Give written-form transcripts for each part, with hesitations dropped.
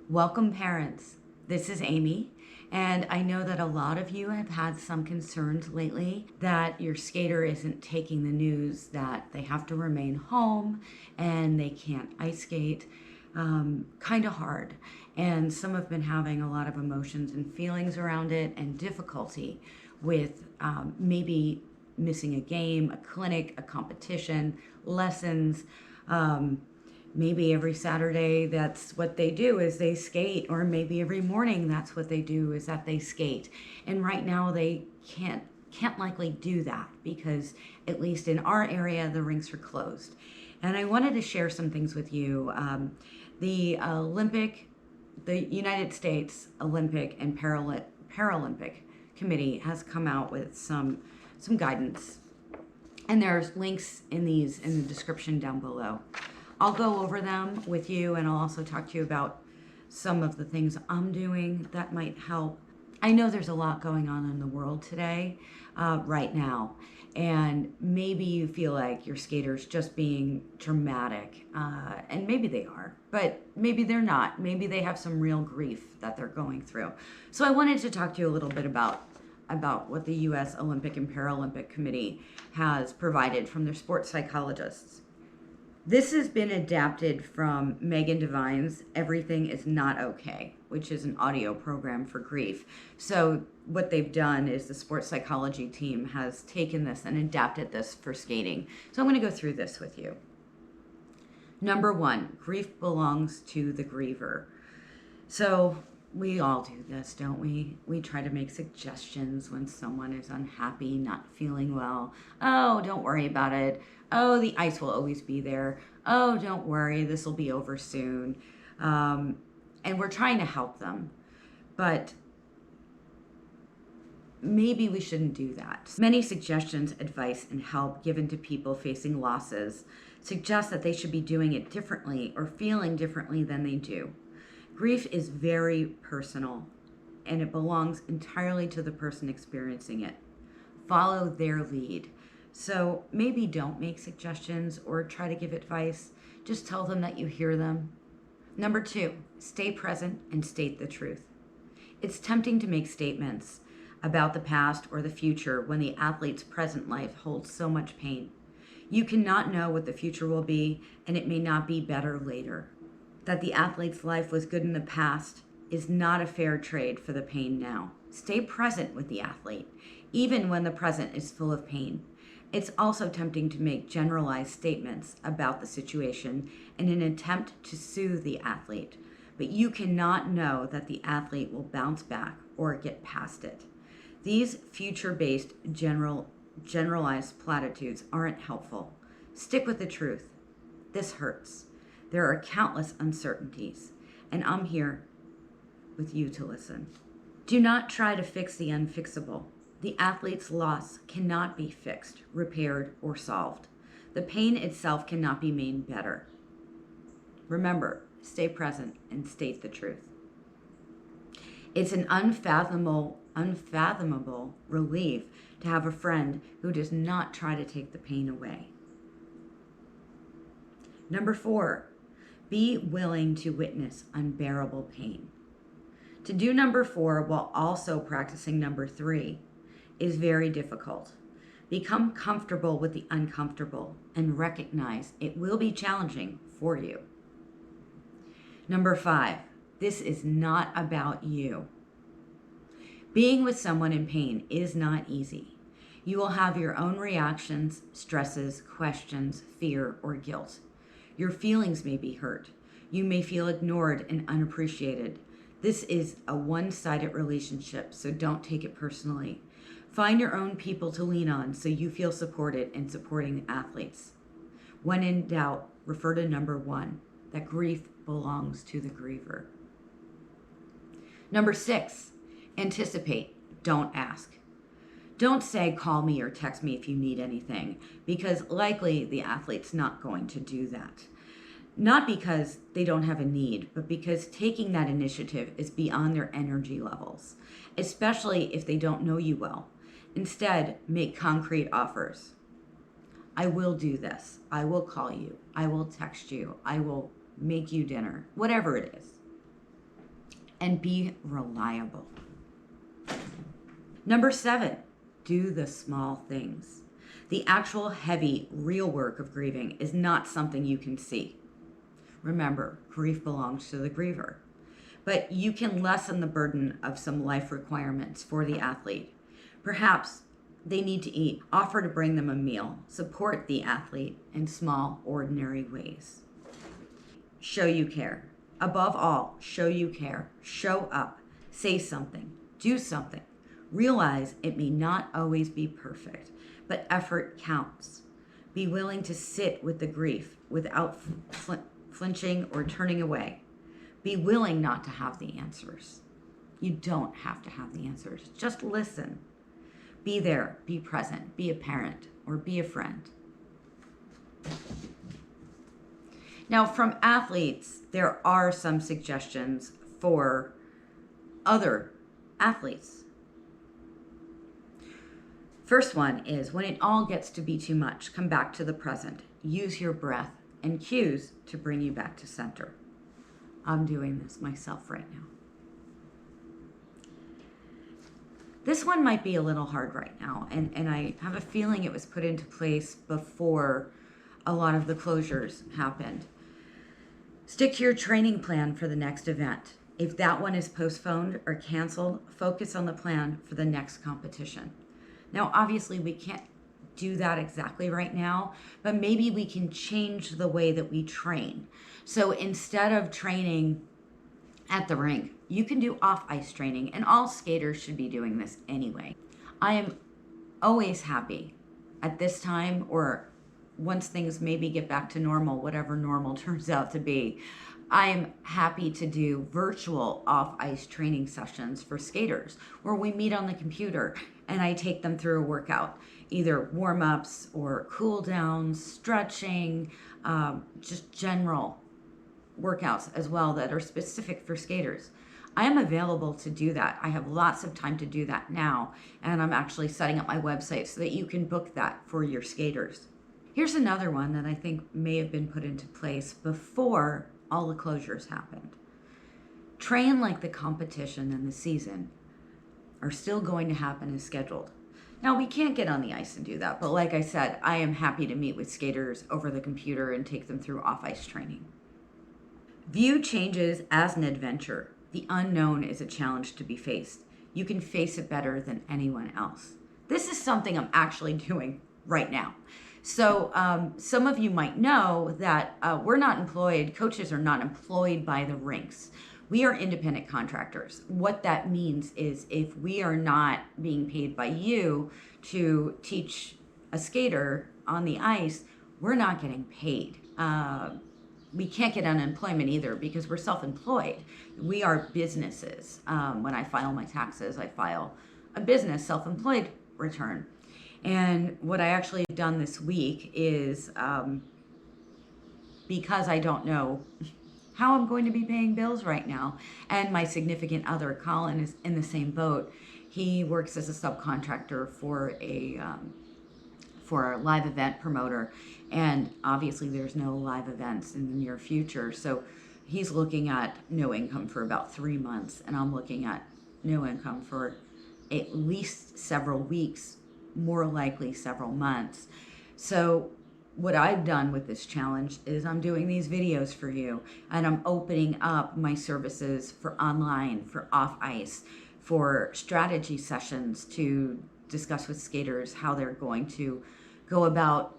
Welcome, parents. This is Amy, and I know that a lot of you have had some concerns lately that your skater isn't taking the news that they have to remain home and they can't ice skate kind of hard. And some have been having a lot of emotions and feelings around it and difficulty with maybe missing a game, a clinic, a competition, lessons. Maybe every Saturday that's what they do is they skate, or maybe every morning that's what they do is that they skate. And right now they can't likely do that because at least in our area the rinks are closed. And I wanted to share some things with you. The United States Olympic and Paralympic Committee has come out with some guidance, and there's links in the description down below. I'll go over them with you, and I'll also talk to you about some of the things I'm doing that might help. I know there's a lot going on in the world today, right now, and maybe you feel like your skater's just being dramatic, and maybe they are, but maybe they're not. Maybe they have some real grief that they're going through. So I wanted to talk to you a little bit about what the U.S. Olympic and Paralympic Committee has provided from their sports psychologists. This has been adapted from Megan Devine's Everything Is Not Okay, which is an audio program for grief. So what they've done is the sports psychology team has taken this and adapted this for skating. So I'm going to go through this with you. Number 1, grief belongs to the griever. So we all do this, don't we? We try to make suggestions when someone is unhappy, not feeling well. Oh, don't worry about it. Oh, the ice will always be there. Oh, don't worry, this will be over soon. And we're trying to help them, but maybe we shouldn't do that. Many suggestions, advice, and help given to people facing losses suggest that they should be doing it differently or feeling differently than they do. Grief is very personal, and it belongs entirely to the person experiencing it. Follow their lead. So maybe don't make suggestions or try to give advice. Just tell them that you hear them. Number 2, stay present and state the truth. It's tempting to make statements about the past or the future when the athlete's present life holds so much pain. You cannot know what the future will be, and it may not be better later. That the athlete's life was good in the past is not a fair trade for the pain now. Stay present with the athlete, even when the present is full of pain. It's also tempting to make generalized statements about the situation in an attempt to soothe the athlete, but you cannot know that the athlete will bounce back or get past it. These future-based generalized platitudes aren't helpful. Stick with the truth. This hurts. There are countless uncertainties, and I'm here with you to listen. Do not try to fix the unfixable. The athlete's loss cannot be fixed, repaired, or solved. The pain itself cannot be made better. Remember, stay present and state the truth. It's an unfathomable relief to have a friend who does not try to take the pain away. Number 4, be willing to witness unbearable pain. To do number 4 while also practicing number 3 is very difficult. Become comfortable with the uncomfortable and recognize it will be challenging for you. Number 5, this is not about you. Being with someone in pain is not easy. You will have your own reactions, stresses, questions, fear, or guilt. Your feelings may be hurt. You may feel ignored and unappreciated. This is a one-sided relationship, so don't take it personally. Find your own people to lean on so you feel supported in supporting athletes. When in doubt, refer to number 1, that grief belongs to the griever. Number 6, anticipate, don't ask. Don't say, call me or text me if you need anything, because likely the athlete's not going to do that. Not because they don't have a need, but because taking that initiative is beyond their energy levels, especially if they don't know you well. Instead, make concrete offers. I will do this. I will call you. I will text you. I will make you dinner, whatever it is. And be reliable. Number 7, do the small things. The actual heavy, real work of grieving is not something you can see. Remember, grief belongs to the griever. But you can lessen the burden of some life requirements for the athlete. Perhaps they need to eat. Offer to bring them a meal. Support the athlete in small, ordinary ways. Show you care. Above all, show you care. Show up. Say something. Do something. Realize it may not always be perfect, but effort counts. Be willing to sit with the grief without flinching or turning away. Be willing not to have the answers. You don't have to have the answers. Just listen. Be there, be present, be a parent, or be a friend. Now, from athletes, there are some suggestions for other athletes. First one is, when it all gets to be too much, come back to the present. Use your breath and cues to bring you back to center. I'm doing this myself right now. This one might be a little hard right now, and I have a feeling it was put into place before a lot of the closures happened. Stick to your training plan for the next event. If that one is postponed or canceled, focus on the plan for the next competition. Now, obviously, we can't do that exactly right now, but maybe we can change the way that we train. So instead of training at the rink, you can do off-ice training, and all skaters should be doing this anyway. I am always happy at this time, or once things maybe get back to normal, whatever normal turns out to be, I'm happy to do virtual off-ice training sessions for skaters where we meet on the computer and I take them through a workout, either warm-ups or cool downs, stretching, just general workouts as well that are specific for skaters. I am available to do that. I have lots of time to do that now, and I'm actually setting up my website so that you can book that for your skaters. Here's another one that I think may have been put into place before all the closures happened. Train like the competition and the season are still going to happen as scheduled. Now, we can't get on the ice and do that, but like I said, I am happy to meet with skaters over the computer and take them through off-ice training. View changes as an adventure. The unknown is a challenge to be faced. You can face it better than anyone else. This is something I'm actually doing right now. So some of you might know that we're not employed, coaches are not employed by the RINKS. We are independent contractors. What that means is if we are not being paid by you to teach a skater on the ice, we're not getting paid. We can't get unemployment either because we're self-employed. We are businesses. When I file my taxes, I file a business self-employed return. And what I actually have done this week is, because I don't know how I'm going to be paying bills right now, and my significant other, Colin, is in the same boat. He works as a subcontractor for a live event promoter, and obviously there's no live events in the near future. So he's looking at no income for about 3 months, and I'm looking at no income for at least several weeks, more likely several months. So what I've done with this challenge is I'm doing these videos for you, and I'm opening up my services for online, for off ice, for strategy sessions to discuss with skaters how they're going to go about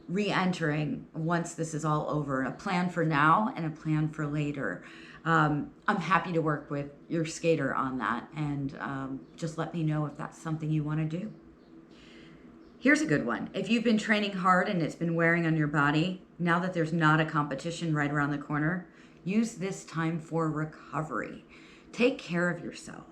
re-entering once this is all over, a plan for now and a plan for later. I'm happy to work with your skater on that, and just let me know if that's something you want to do. Here's a good one. If you've been training hard and it's been wearing on your body, now that there's not a competition right around the corner, use this time for recovery. Take care of yourself.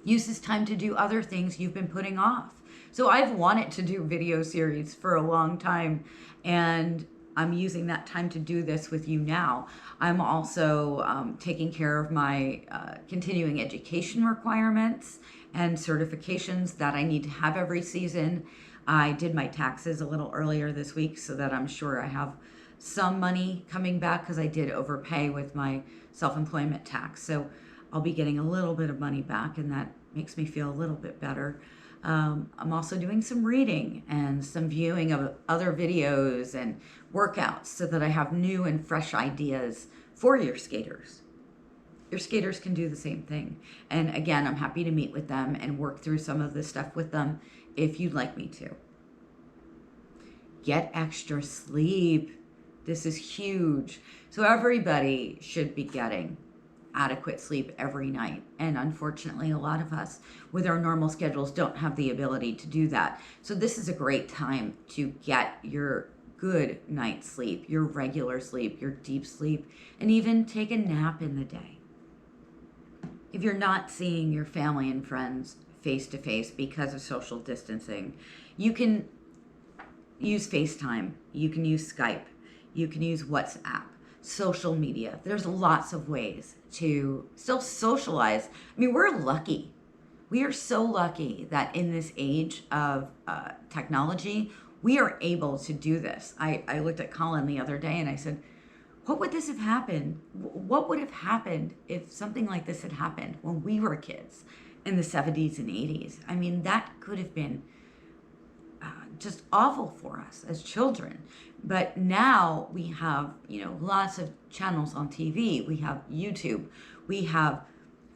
Use this time to do other things you've been putting off. So I've wanted to do video series for a long time, and I'm using that time to do this with you now. I'm also taking care of my continuing education requirements and certifications that I need to have every season. I did my taxes a little earlier this week so that I'm sure I have some money coming back, because I did overpay with my self-employment tax. So I'll be getting a little bit of money back, and that makes me feel a little bit better. I'm also doing some reading and some viewing of other videos and workouts so that I have new and fresh ideas for your skaters. Your skaters can do the same thing. And again, I'm happy to meet with them and work through some of this stuff with them if you'd like me to. Get extra sleep. This is huge. So everybody should be getting adequate sleep every night. And unfortunately, a lot of us with our normal schedules don't have the ability to do that. So this is a great time to get your good night's sleep, your regular sleep, your deep sleep, and even take a nap in the day. If you're not seeing your family and friends face to face because of social distancing, you can use FaceTime, you can use Skype, you can use WhatsApp, social media. There's lots of ways to still socialize. I mean, we're lucky. We are so lucky that in this age of technology, we are able to do this. I looked at Colin the other day and I said, what would this have happened? What would have happened if something like this had happened when we were kids in the 70s and 80s? I mean, that could have been just awful for us as children. But now we have, lots of channels on TV. We have YouTube. We have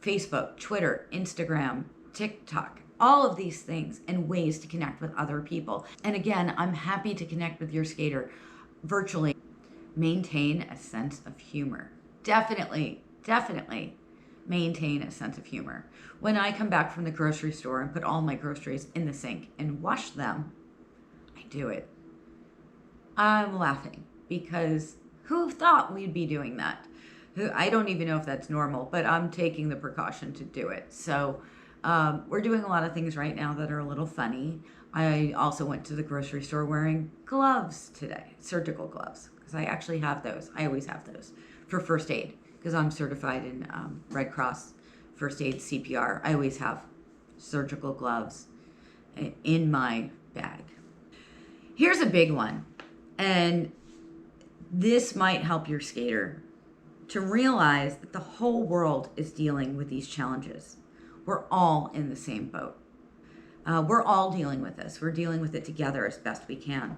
Facebook, Twitter, Instagram, TikTok, all of these things and ways to connect with other people. And again, I'm happy to connect with your skater virtually. Maintain a sense of humor. Definitely maintain a sense of humor. When I come back from the grocery store and put all my groceries in the sink and wash them, I do it. I'm laughing because who thought we'd be doing that? I don't even know if that's normal, but I'm taking the precaution to do it. So we're doing a lot of things right now that are a little funny. I also went to the grocery store wearing gloves today, surgical gloves, because I actually have those. I always have those for first aid because I'm certified in Red Cross first aid CPR. I always have surgical gloves in my bag. Here's a big one, and this might help your skater to realize that the whole world is dealing with these challenges. We're all in the same boat. We're all dealing with this. We're dealing with it together as best we can.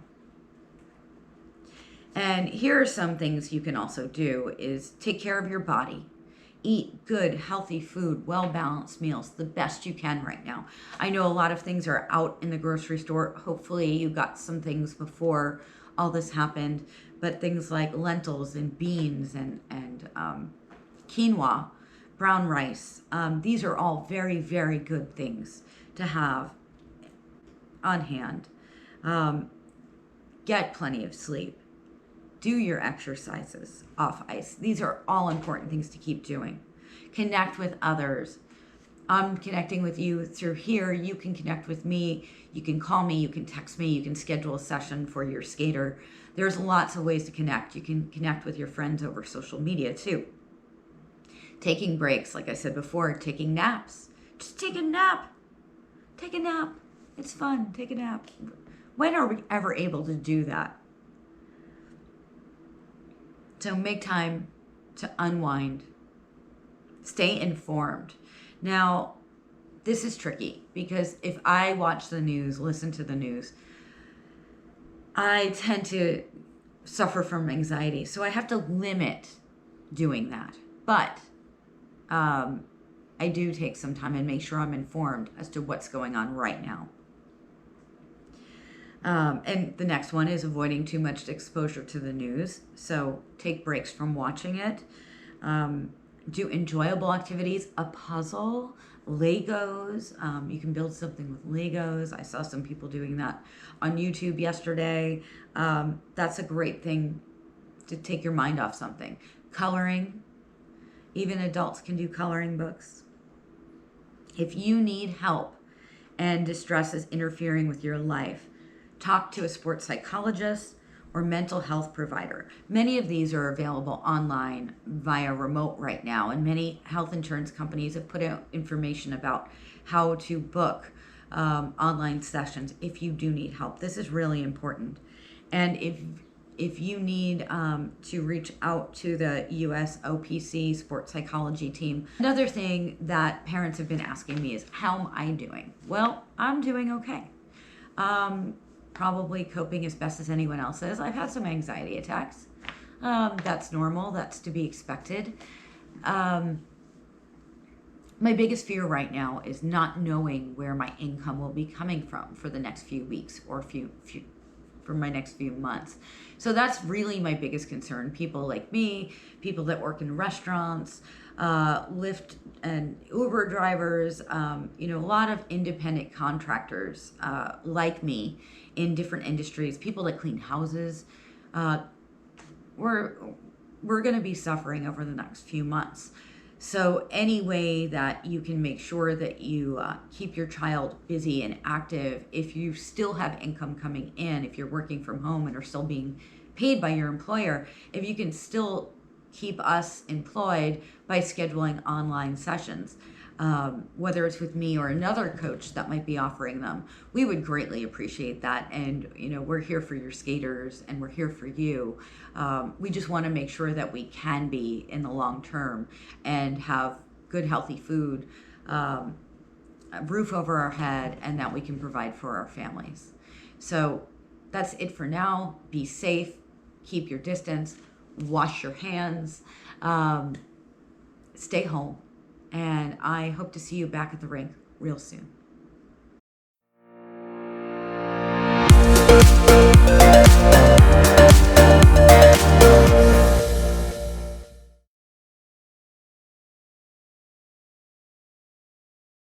And here are some things you can also do is take care of your body. Eat good, healthy food, well-balanced meals, the best you can right now. I know a lot of things are out in the grocery store. Hopefully you got some things before all this happened, but things like lentils and beans and quinoa, brown rice. These are all very, very good things to have on hand. Get plenty of sleep. Do your exercises off ice. These are all important things to keep doing. Connect with others. I'm connecting with you through here. You can connect with me. You can call me. You can text me. You can schedule a session for your skater. There's lots of ways to connect. You can connect with your friends over social media too. Taking breaks, like I said before, taking naps. Just take a nap. Take a nap. It's fun. Take a nap. When are we ever able to do that? So make time to unwind. Stay informed. Now, this is tricky because if I watch the news, listen to the news, I tend to suffer from anxiety. So I have to limit doing that. But I do take some time and make sure I'm informed as to what's going on right now. And the next one is avoiding too much exposure to the news. So take breaks from watching it. Do enjoyable activities, a puzzle, Legos. You can build something with Legos. I saw some people doing that on YouTube yesterday. That's a great thing to take your mind off something. Coloring. Even adults can do coloring books. If you need help and distress is interfering with your life, talk to a sports psychologist or mental health provider. Many of these are available online via remote right now, and many health insurance companies have put out information about how to book online sessions if you do need help. This is really important. And if you need to reach out to the US OPC sports psychology team, another thing that parents have been asking me is, how am I doing? Well, I'm doing okay. Probably coping as best as anyone else is. I've had some anxiety attacks. That's normal. That's to be expected. My biggest fear right now is not knowing where my income will be coming from for the next few weeks or for my next few months. So that's really my biggest concern. People like me, people that work in restaurants, Lyft and Uber drivers, a lot of independent contractors like me in different industries, people that clean houses, we're going to be suffering over the next few months. So any way that you can make sure that you keep your child busy and active, if you still have income coming in, if you're working from home and are still being paid by your employer, if you can still keep us employed by scheduling online sessions, whether it's with me or another coach that might be offering them, we would greatly appreciate that. And, we're here for your skaters and we're here for you. We just want to make sure that we can be in the long term and have good, healthy food, a roof over our head, and that we can provide for our families. So that's it for now. Be safe, keep your distance, wash your hands, stay home. And I hope to see you back at the rink real soon.